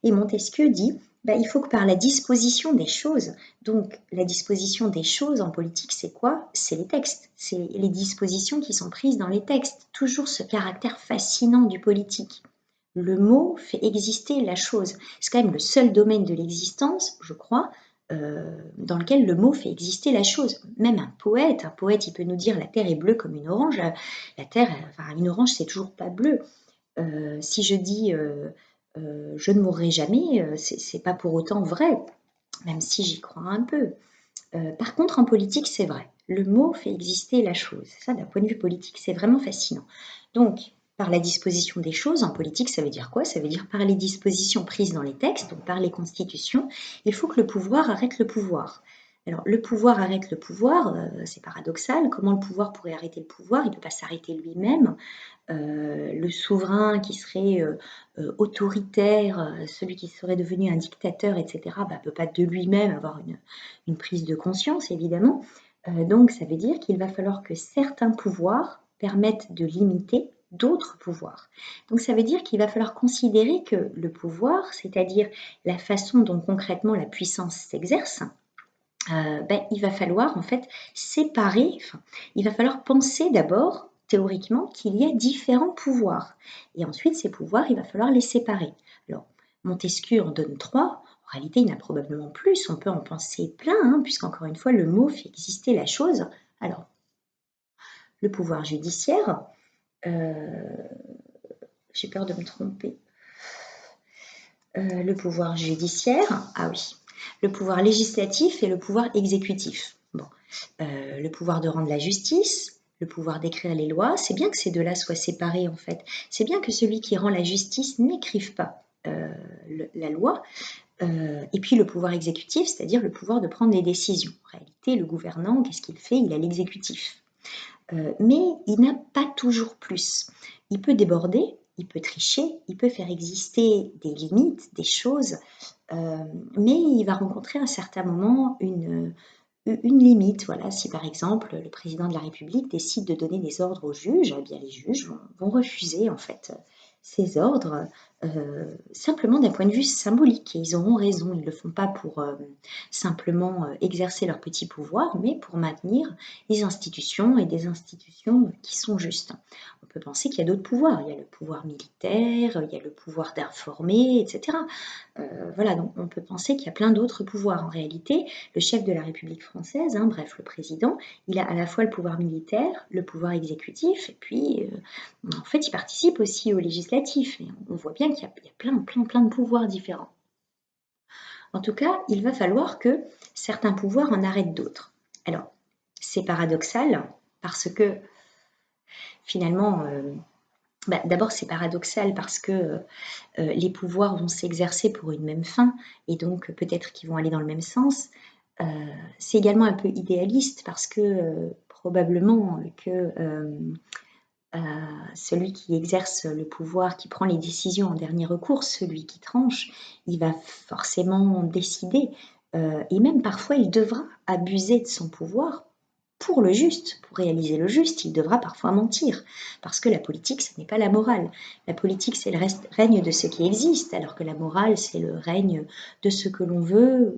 Et Montesquieu dit, il faut que par la disposition des choses, donc la disposition des choses en politique, c'est quoi? C'est les textes, c'est les dispositions qui sont prises dans les textes. Toujours ce caractère fascinant du politique. Le mot fait exister la chose. C'est quand même le seul domaine de l'existence, je crois, dans lequel le mot fait exister la chose. Même un poète, il peut nous dire la terre est bleue comme une orange. La terre, enfin, une orange, c'est toujours pas bleu. Si je dis je ne mourrai jamais, c'est pas pour autant vrai, même si j'y crois un peu. Par contre, en politique, c'est vrai. Le mot fait exister la chose. Ça, d'un point de vue politique, c'est vraiment fascinant. Donc, par la disposition des choses, en politique, ça veut dire quoi? Ça veut dire par les dispositions prises dans les textes, donc par les constitutions, il faut que le pouvoir arrête le pouvoir. Alors, le pouvoir arrête le pouvoir, c'est paradoxal. Comment le pouvoir pourrait arrêter le pouvoir? Il ne peut pas s'arrêter lui-même. Le souverain qui serait autoritaire, celui qui serait devenu un dictateur, etc., ne peut pas de lui-même avoir une prise de conscience, évidemment. Donc ça veut dire qu'il va falloir que certains pouvoirs permettent de limiter d'autres pouvoirs. Donc ça veut dire qu'il va falloir considérer que le pouvoir, c'est-à-dire la façon dont concrètement la puissance s'exerce, il va falloir en fait séparer, il va falloir penser d'abord théoriquement qu'il y a différents pouvoirs. Et ensuite, ces pouvoirs, il va falloir les séparer. Alors, Montesquieu en donne 3. En réalité, il y en a probablement plus. On peut en penser plein, puisqu'encore une fois, le mot fait exister la chose. Alors, le pouvoir judiciaire, j'ai peur de me tromper. Le pouvoir judiciaire, ah oui, le pouvoir législatif et le pouvoir exécutif. Bon, le pouvoir de rendre la justice, le pouvoir d'écrire les lois, c'est bien que ces deux-là soient séparés en fait. C'est bien que celui qui rend la justice n'écrive pas la loi. Et puis le pouvoir exécutif, c'est-à-dire le pouvoir de prendre des décisions. En réalité, le gouvernant, qu'est-ce qu'il fait? Il a l'exécutif. Mais il n'a pas toujours plus. Il peut déborder, il peut tricher, il peut faire exister des limites, des choses, mais il va rencontrer à un certain moment une limite. Voilà, si par exemple le président de la République décide de donner des ordres aux juges, eh bien les juges vont refuser en fait ces ordres, simplement d'un point de vue symbolique. Et ils auront raison, ils ne le font pas pour simplement exercer leur petit pouvoir, mais pour maintenir des institutions, et des institutions qui sont justes. On peut penser qu'il y a d'autres pouvoirs. Il y a le pouvoir militaire, il y a le pouvoir d'informer, etc. Voilà, donc on peut penser qu'il y a plein d'autres pouvoirs. En réalité, le chef de la République française, bref, le président, il a à la fois le pouvoir militaire, le pouvoir exécutif, et puis en fait, il participe aussi au législatif. Et on voit bien qu'il y a plein de pouvoirs différents. En tout cas, il va falloir que certains pouvoirs en arrêtent d'autres. Alors, c'est paradoxal parce que finalement, d'abord c'est paradoxal parce que les pouvoirs vont s'exercer pour une même fin et donc peut-être qu'ils vont aller dans le même sens. C'est également un peu idéaliste parce que probablement que celui qui exerce le pouvoir, qui prend les décisions en dernier recours, celui qui tranche, il va forcément décider, et même parfois il devra abuser de son pouvoir pour le juste, pour réaliser le juste, il devra parfois mentir, parce que la politique, ce n'est pas la morale. La politique, c'est le règne de ce qui existe, alors que la morale, c'est le règne de ce que l'on veut,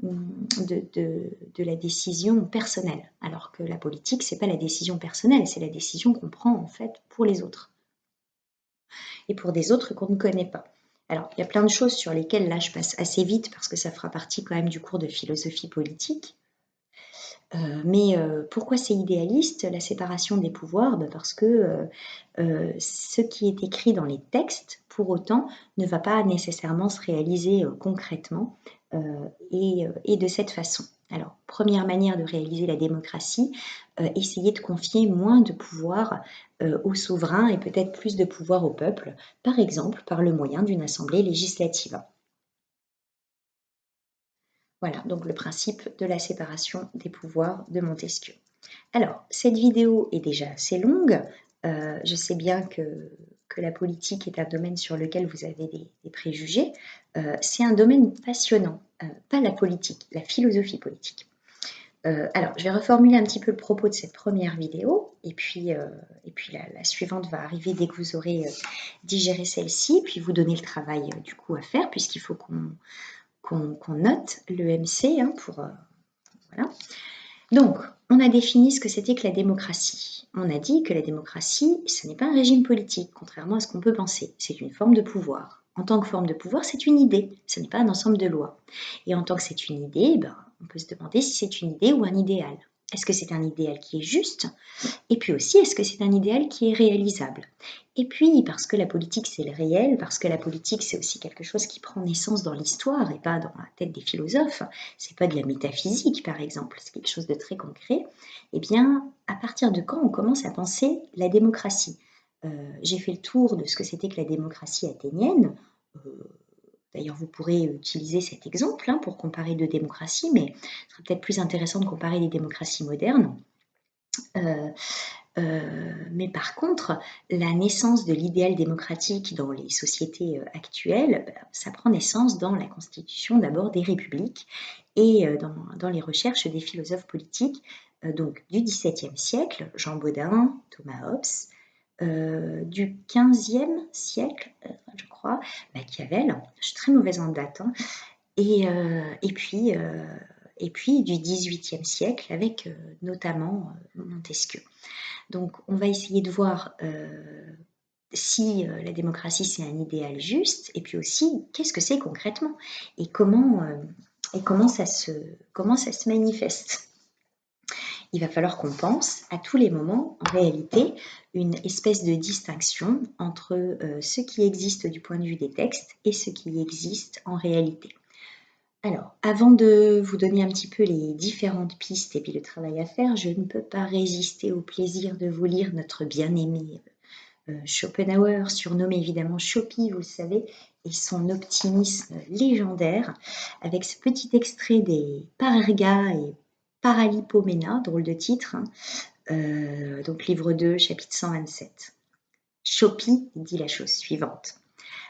de la décision personnelle. Alors que la politique, c'est pas la décision personnelle, c'est la décision qu'on prend en fait pour les autres. Et pour des autres qu'on ne connaît pas. Alors, il y a plein de choses sur lesquelles là je passe assez vite parce que ça fera partie quand même du cours de philosophie politique. Mais pourquoi c'est idéaliste, la séparation des pouvoirs? Parce que ce qui est écrit dans les textes, pour autant, ne va pas nécessairement se réaliser concrètement et de cette façon. Alors, première manière de réaliser la démocratie, essayer de confier moins de pouvoir aux souverains et peut-être plus de pouvoir au peuple, par exemple par le moyen d'une assemblée législative. Voilà, donc le principe de la séparation des pouvoirs de Montesquieu. Alors, cette vidéo est déjà assez longue. Je sais bien que la politique est un domaine sur lequel vous avez des préjugés. C'est un domaine passionnant, pas la politique, la philosophie politique. Alors, je vais reformuler un petit peu le propos de cette première vidéo, et puis la suivante va arriver dès que vous aurez digéré celle-ci, puis vous donner le travail du coup à faire, puisqu'il faut qu'on note l'EMC pour... voilà. Donc, on a défini ce que c'était que la démocratie. On a dit que la démocratie, ce n'est pas un régime politique, contrairement à ce qu'on peut penser. C'est une forme de pouvoir. En tant que forme de pouvoir, c'est une idée, ce n'est pas un ensemble de lois. Et en tant que c'est une idée, on peut se demander si c'est une idée ou un idéal. Est-ce que c'est un idéal qui est juste? Et puis aussi, est-ce que c'est un idéal qui est réalisable? Et puis, parce que la politique, c'est le réel, parce que la politique, c'est aussi quelque chose qui prend naissance dans l'histoire et pas dans la tête des philosophes, c'est pas de la métaphysique, par exemple, c'est quelque chose de très concret, eh bien, à partir de quand on commence à penser la démocratie? J'ai fait le tour de ce que c'était que la démocratie athénienne. D'ailleurs, vous pourrez utiliser cet exemple pour comparer deux démocraties, mais ce serait peut-être plus intéressant de comparer les démocraties modernes. Mais par contre, la naissance de l'idéal démocratique dans les sociétés actuelles, ça prend naissance dans la constitution d'abord des républiques et dans les recherches des philosophes politiques donc du XVIIe siècle, Jean Bodin, Thomas Hobbes, du XVe siècle, je crois, Machiavel, je suis très mauvaise en date, et puis du XVIIIe siècle avec notamment Montesquieu. Donc, on va essayer de voir si la démocratie, c'est un idéal juste, et puis aussi, qu'est-ce que c'est concrètement, et comment ça se manifeste. Il va falloir qu'on pense à tous les moments, en réalité, une espèce de distinction entre ce qui existe du point de vue des textes et ce qui existe en réalité. Alors, avant de vous donner un petit peu les différentes pistes et puis le travail à faire, je ne peux pas résister au plaisir de vous lire notre bien-aimé Schopenhauer, surnommé évidemment Chopi, vous le savez, et son optimisme légendaire, avec ce petit extrait des Parerga et Paralipomena, drôle de titre, donc livre 2, chapitre 127. Chopi dit la chose suivante.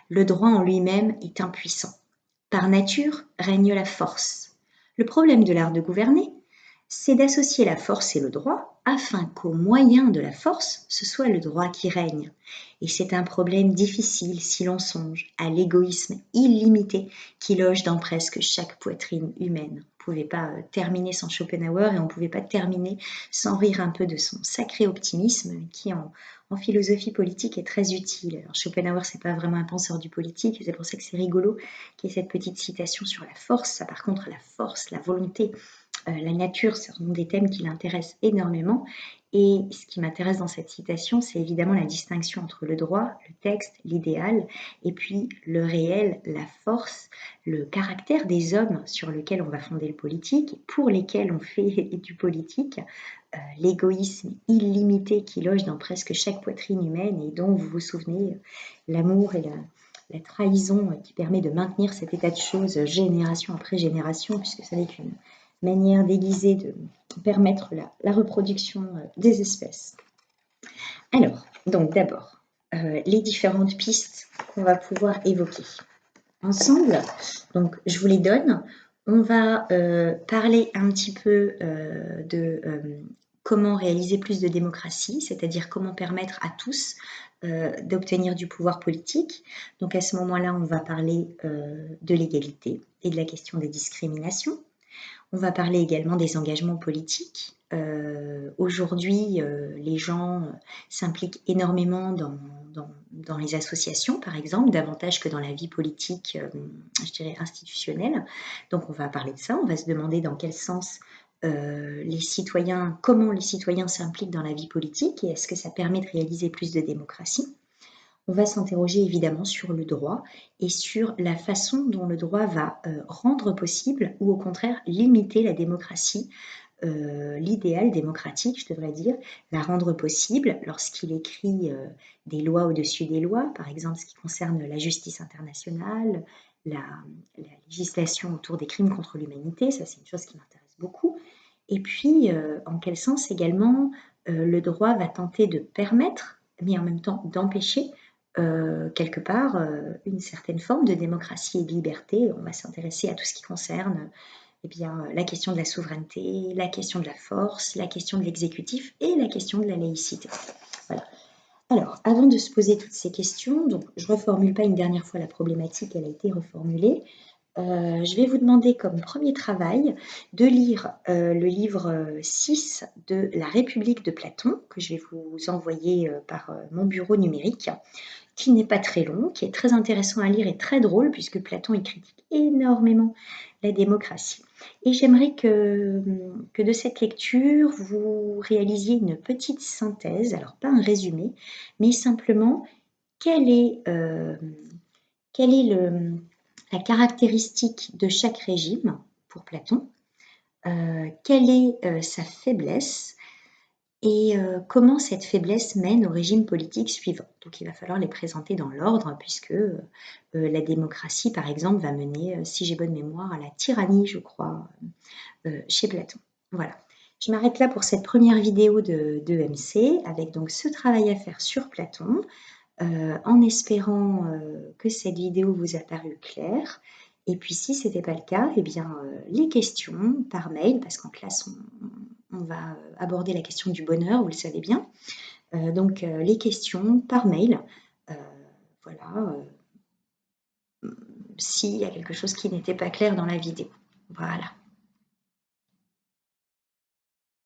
Le droit en lui-même est impuissant. Par nature règne la force. Le problème de l'art de gouverner, c'est d'associer la force et le droit afin qu'au moyen de la force, ce soit le droit qui règne. Et c'est un problème difficile si l'on songe à l'égoïsme illimité qui loge dans presque chaque poitrine humaine. On ne pouvait pas terminer sans Schopenhauer et on ne pouvait pas terminer sans rire un peu de son sacré optimisme qui en philosophie politique est très utile. Alors Schopenhauer, c'est pas vraiment un penseur du politique et c'est pour ça que c'est rigolo qu'il y ait cette petite citation sur la force. Ça, par contre, la force, la volonté, la nature, ce sont des thèmes qui l'intéressent énormément. Et ce qui m'intéresse dans cette citation, c'est évidemment la distinction entre le droit, le texte, l'idéal, et puis le réel, la force, le caractère des hommes sur lesquels on va fonder le politique, pour lesquels on fait du politique, l'égoïsme illimité qui loge dans presque chaque poitrine humaine et dont vous vous souvenez, l'amour et la trahison qui permet de maintenir cet état de choses génération après génération, puisque ça n'est qu'une manière déguisée de permettre la reproduction des espèces. Alors, donc d'abord, les différentes pistes qu'on va pouvoir évoquer ensemble. Donc, je vous les donne. On va parler un petit peu de comment réaliser plus de démocratie, c'est-à-dire comment permettre à tous d'obtenir du pouvoir politique. Donc, à ce moment-là, on va parler de l'égalité et de la question des discriminations. On va parler également des engagements politiques. Aujourd'hui, les gens s'impliquent énormément dans les associations, par exemple, davantage que dans la vie politique, je dirais, institutionnelle. Donc on va parler de ça, on va se demander dans quel sens comment les citoyens s'impliquent dans la vie politique et est-ce que ça permet de réaliser plus de démocratie. On va s'interroger évidemment sur le droit et sur la façon dont le droit va rendre possible ou au contraire limiter la démocratie, l'idéal démocratique, je devrais dire, la rendre possible lorsqu'il écrit des lois au-dessus des lois, par exemple ce qui concerne la justice internationale, la législation autour des crimes contre l'humanité, ça c'est une chose qui m'intéresse beaucoup. Et puis, en quel sens également le droit va tenter de permettre, mais en même temps d'empêcher quelque part une certaine forme de démocratie et de liberté. On va s'intéresser à tout ce qui concerne eh bien, la question de la souveraineté, la question de la force, la question de l'exécutif et la question de la laïcité. Voilà. Alors, avant de se poser toutes ces questions, donc je ne reformule pas une dernière fois la problématique, elle a été reformulée. Je vais vous demander comme premier travail de lire le livre 6 de La République de Platon, que je vais vous envoyer par mon bureau numérique, qui n'est pas très long, qui est très intéressant à lire et très drôle, puisque Platon y critique énormément la démocratie. Et j'aimerais que de cette lecture, vous réalisiez une petite synthèse, alors pas un résumé, mais simplement quelle est la caractéristique de chaque régime pour Platon, quelle est sa faiblesse et comment cette faiblesse mène au régime politique suivant. Donc il va falloir les présenter dans l'ordre puisque la démocratie, par exemple, va mener, si j'ai bonne mémoire, à la tyrannie, je crois, chez Platon. Voilà. Je m'arrête là pour cette première vidéo de MC avec donc ce travail à faire sur Platon. En espérant que cette vidéo vous a paru claire. Et puis si ce n'était pas le cas, eh bien, les questions par mail, parce qu'en classe, on va aborder la question du bonheur, vous le savez bien. Donc les questions par mail, voilà, s'il y a quelque chose qui n'était pas clair dans la vidéo. Voilà.